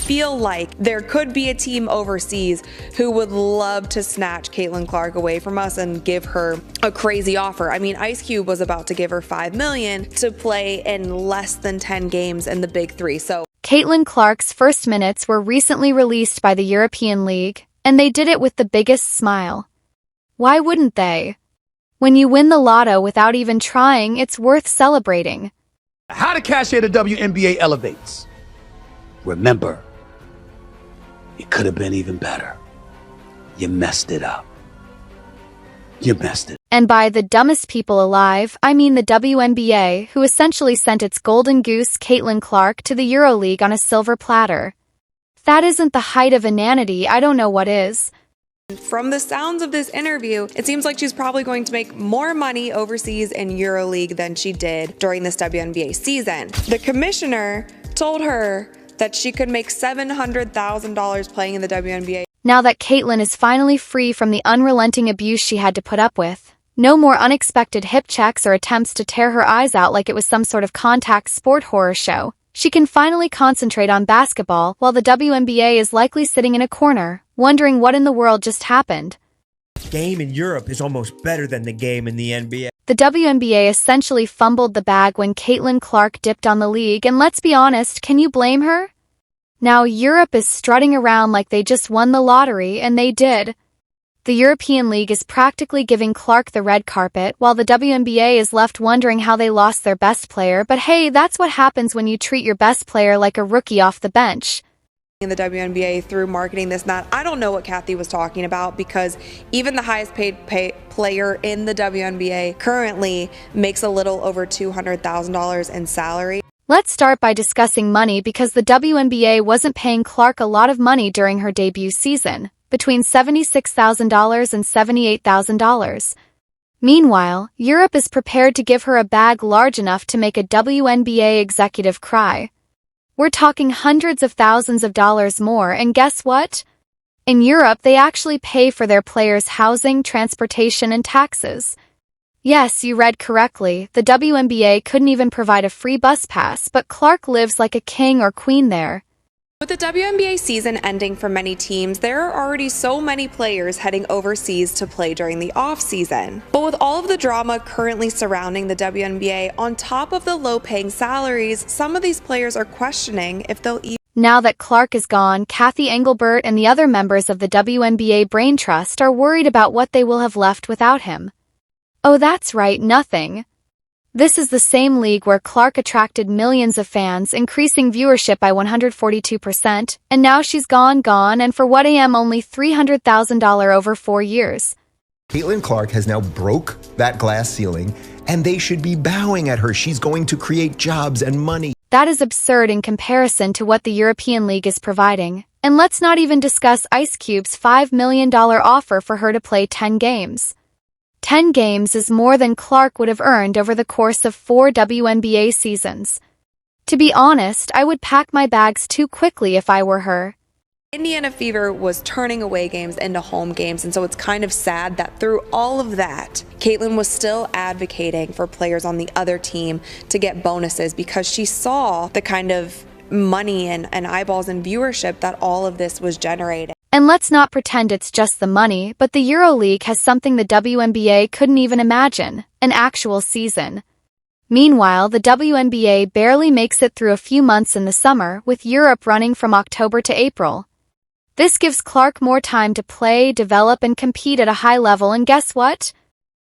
feel like there could be a team overseas who would love to snatch Caitlin Clark away from us and give her a crazy offer. I mean, Ice Cube was about to give her $5 million to play in less than 10 games in the Big Three. So Caitlin Clark's first minutes were recently released by the European League, and they did it with the biggest smile. Why wouldn't they? When you win the lotto without even trying, it's worth celebrating. How the cachet of the WNBA elevates. Remember, it could have been even better. You messed it up. You messed it. And by the dumbest people alive, I mean the WNBA, who essentially sent its golden goose Caitlin Clark to the EuroLeague on a silver platter. If that isn't the height of inanity, I don't know what is. From the sounds of this interview, it seems like she's probably going to make more money overseas in EuroLeague than she did during this WNBA season. The commissioner told her that she could make $700,000 playing in the WNBA. Now that Caitlin is finally free from the unrelenting abuse she had to put up with, no more unexpected hip checks or attempts to tear her eyes out like it was some sort of contact sport horror show, she can finally concentrate on basketball while the WNBA is likely sitting in a corner, wondering what in the world just happened. The game in Europe is almost better than the game in the NBA. The WNBA essentially fumbled the bag when Caitlin Clark dipped on the league, and let's be honest, can you blame her? Now Europe is strutting around like they just won the lottery, and they did. The European League is practically giving Clark the red carpet, while the WNBA is left wondering how they lost their best player, but hey, that's what happens when you treat your best player like a rookie off the bench. In the WNBA through marketing this and that. I don't know what Kathy was talking about, because even the highest paid player in the WNBA currently makes a little over $200,000 in salary. Let's start by discussing money, because the WNBA wasn't paying Clark a lot of money during her debut season, between $76,000 and $78,000. Meanwhile, Europe is prepared to give her a bag large enough to make a WNBA executive cry. We're talking hundreds of thousands of dollars more, and guess what? In Europe, they actually pay for their players' housing, transportation, and taxes. Yes, you read correctly, the WNBA couldn't even provide a free bus pass, but Clark lives like a king or queen there. With the WNBA season ending for many teams, there are already so many players heading overseas to play during the off-season. But with all of the drama currently surrounding the WNBA, on top of the low-paying salaries, some of these players are questioning if they'll even... Now that Clark is gone, Cathy Engelbert and the other members of the WNBA Brain Trust are worried about what they will have left without him. Oh, that's right, nothing. This is the same league where Clark attracted millions of fans, increasing viewership by 142%, and now she's gone, and for what am only $300,000 over 4 years. Caitlin Clark has now broke that glass ceiling, and they should be bowing at her. She's going to create jobs and money. That is absurd in comparison to what the European League is providing. And let's not even discuss Ice Cube's $5 million offer for her to play 10 games. 10 games is more than Clark would have earned over the course of 4 WNBA seasons. To be honest, I would pack my bags too quickly if I were her. Indiana Fever was turning away games into home games, and so it's kind of sad that through all of that, Caitlin was still advocating for players on the other team to get bonuses, because she saw the kind of money and eyeballs and viewership that all of this was generating. And let's not pretend it's just the money, but the EuroLeague has something the WNBA couldn't even imagine: an actual season. Meanwhile, the WNBA barely makes it through a few months in the summer, with Europe running from October to April. This gives Clark more time to play, develop, and compete at a high level, and guess what?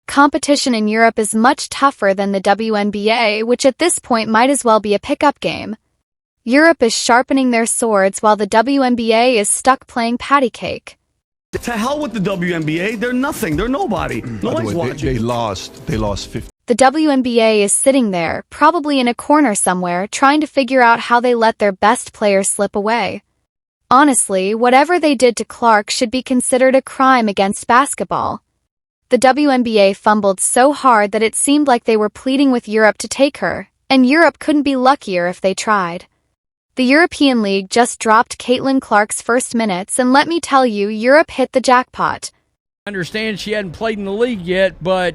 Competition in Europe is much tougher than the WNBA, which at this point might as well be a pickup game. Europe is sharpening their swords while the WNBA is stuck playing patty cake. To hell with the WNBA. They're nothing. They're nobody. No one's watching. They lost 50. The WNBA is sitting there, probably in a corner somewhere, trying to figure out how they let their best player slip away. Honestly, whatever they did to Clark should be considered a crime against basketball. The WNBA fumbled so hard that it seemed like they were pleading with Europe to take her, and Europe couldn't be luckier if they tried. The European League just dropped Caitlin Clark's first minutes, and let me tell you, Europe hit the jackpot. I understand she hadn't played in the league yet, but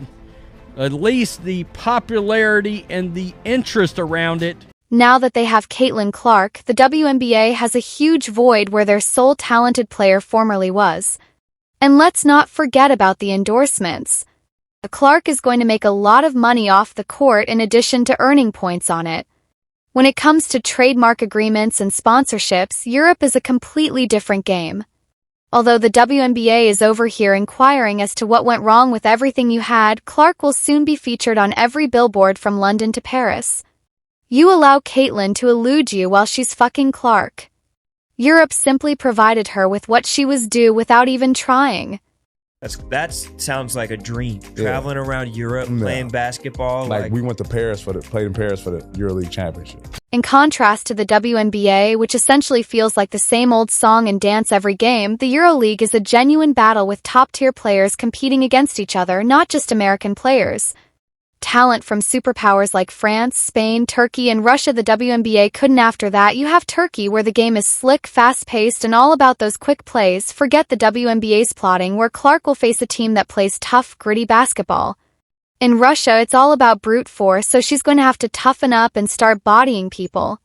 at least the popularity and the interest around it. Now that they have Caitlin Clark, the WNBA has a huge void where their sole talented player formerly was. And let's not forget about the endorsements. Clark is going to make a lot of money off the court in addition to earning points on it. When it comes to trademark agreements and sponsorships, Europe is a completely different game. Although the WNBA is over here inquiring as to what went wrong with everything you had, Clark will soon be featured on every billboard from London to Paris. You allow Caitlin to elude you while she's fucking Clark. Europe simply provided her with what she was due without even trying. That sounds like a dream. Traveling around Europe, playing basketball. Like we went to Paris played in Paris for the EuroLeague Championship. In contrast to the WNBA, which essentially feels like the same old song and dance every game, the EuroLeague is a genuine battle with top-tier players competing against each other, not just American players. Talent from superpowers like France, Spain, Turkey, and Russia. The WNBA couldn't. After that, you have Turkey, where the game is slick, fast-paced, and all about those quick plays. Forget the WNBA's plotting, where Clark will face a team that plays tough, gritty basketball. In Russia, it's all about brute force, so she's going to have to toughen up and start bodying people.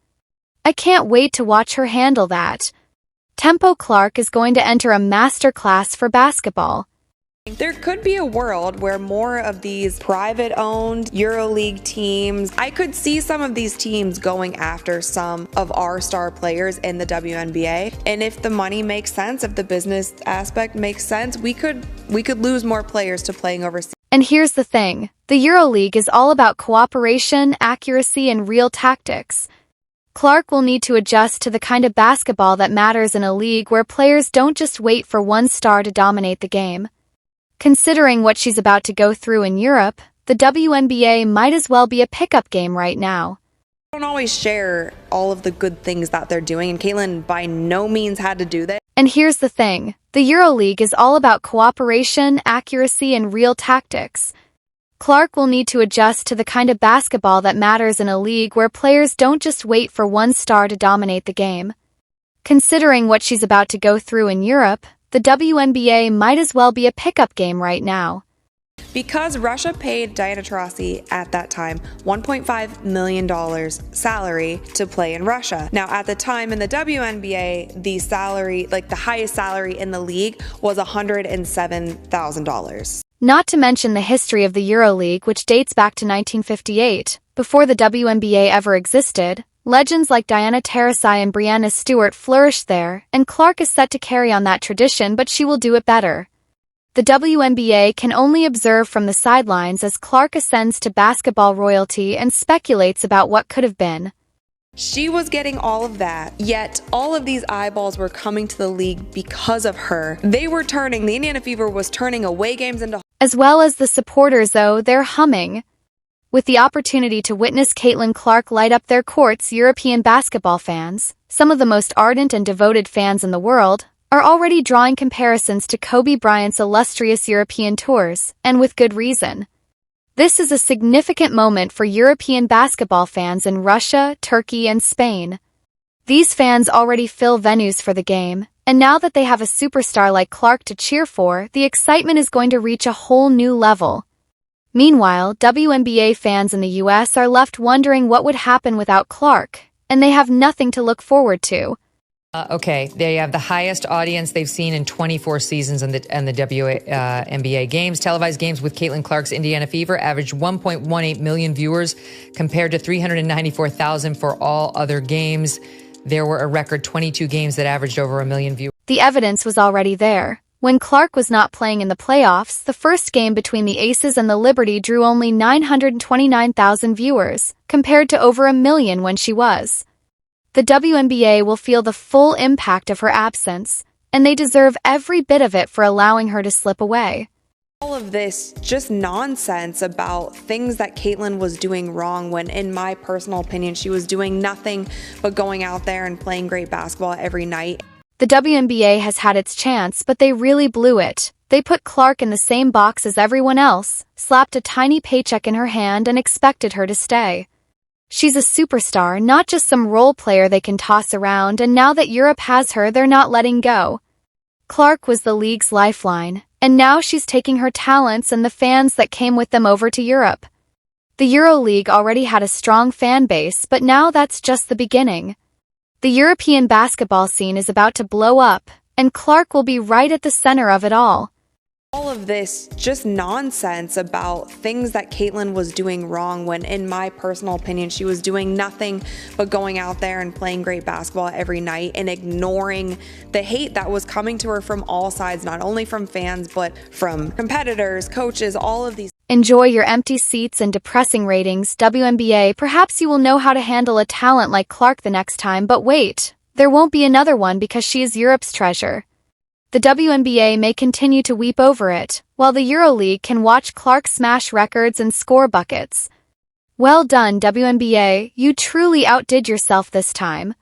I can't wait to watch her handle that. Tempo Clark is going to enter a master class for basketball. There could be a world where more of these private-owned EuroLeague teams, I could see some of these teams going after some of our star players in the WNBA. And if the money makes sense, if the business aspect makes sense, we could lose more players to playing overseas. And here's the thing. The EuroLeague is all about cooperation, accuracy, and real tactics. Clark will need to adjust to the kind of basketball that matters in a league where players don't just wait for one star to dominate the game. Considering what she's about to go through in Europe, the WNBA might as well be a pickup game right now. I don't always share all of the good things that they're doing, and Caitlin by no means had to do that. And here's the thing. The EuroLeague is all about cooperation, accuracy, and real tactics. Clark will need to adjust to the kind of basketball that matters in a league where players don't just wait for one star to dominate the game. Considering what she's about to go through in Europe, the WNBA might as well be a pickup game right now. Because Russia paid Diana Taurasi at that time $1.5 million salary to play in Russia. Now, at the time in the WNBA, the salary, like the highest salary in the league, was $107,000. Not to mention the history of the EuroLeague, which dates back to 1958, before the WNBA ever existed. Legends like Diana Taurasi and Breanna Stewart flourished there, and Clark is set to carry on that tradition, but she will do it better. The WNBA can only observe from the sidelines as Clark ascends to basketball royalty and speculates about what could have been. She was getting all of that, yet all of these eyeballs were coming to the league because of her. The Indiana Fever was turning away games into... As well as the supporters, though, they're humming. With the opportunity to witness Caitlin Clark light up their courts, European basketball fans, some of the most ardent and devoted fans in the world, are already drawing comparisons to Kobe Bryant's illustrious European tours, and with good reason. This is a significant moment for European basketball fans in Russia, Turkey, and Spain. These fans already fill venues for the game, and now that they have a superstar like Clark to cheer for, the excitement is going to reach a whole new level. Meanwhile, WNBA fans in the US are left wondering what would happen without Clark, and they have nothing to look forward to. Okay, they have the highest audience they've seen in 24 seasons in the WNBA games. Televised games with Caitlin Clark's Indiana Fever averaged 1.18 million viewers compared to 394,000 for all other games. There were a record 22 games that averaged over 1 million viewers. The evidence was already there. When Clark was not playing in the playoffs, the first game between the Aces and the Liberty drew only 929,000 viewers, compared to over 1 million when she was. The WNBA will feel the full impact of her absence, and they deserve every bit of it for allowing her to slip away. All of this just nonsense about things that Caitlin was doing wrong when, in my personal opinion, she was doing nothing but going out there and playing great basketball every night. The WNBA has had its chance, but they really blew it. They put Clark in the same box as everyone else, slapped a tiny paycheck in her hand, and expected her to stay. She's a superstar, not just some role player they can toss around, and now that Europe has her, they're not letting go. Clark was the league's lifeline, and now she's taking her talents and the fans that came with them over to Europe. The EuroLeague already had a strong fan base, but now that's just the beginning. The European basketball scene is about to blow up, and Clark will be right at the center of it all. All of this just nonsense about things that Caitlyn was doing wrong when, in my personal opinion, she was doing nothing but going out there and playing great basketball every night and ignoring the hate that was coming to her from all sides, not only from fans, but from competitors, coaches, all of these. Enjoy your empty seats and depressing ratings, WNBA. Perhaps you will know how to handle a talent like Clark the next time, but wait, there won't be another one because she is Europe's treasure. The WNBA may continue to weep over it, while the EuroLeague can watch Clark smash records and score buckets. Well done, WNBA, you truly outdid yourself this time.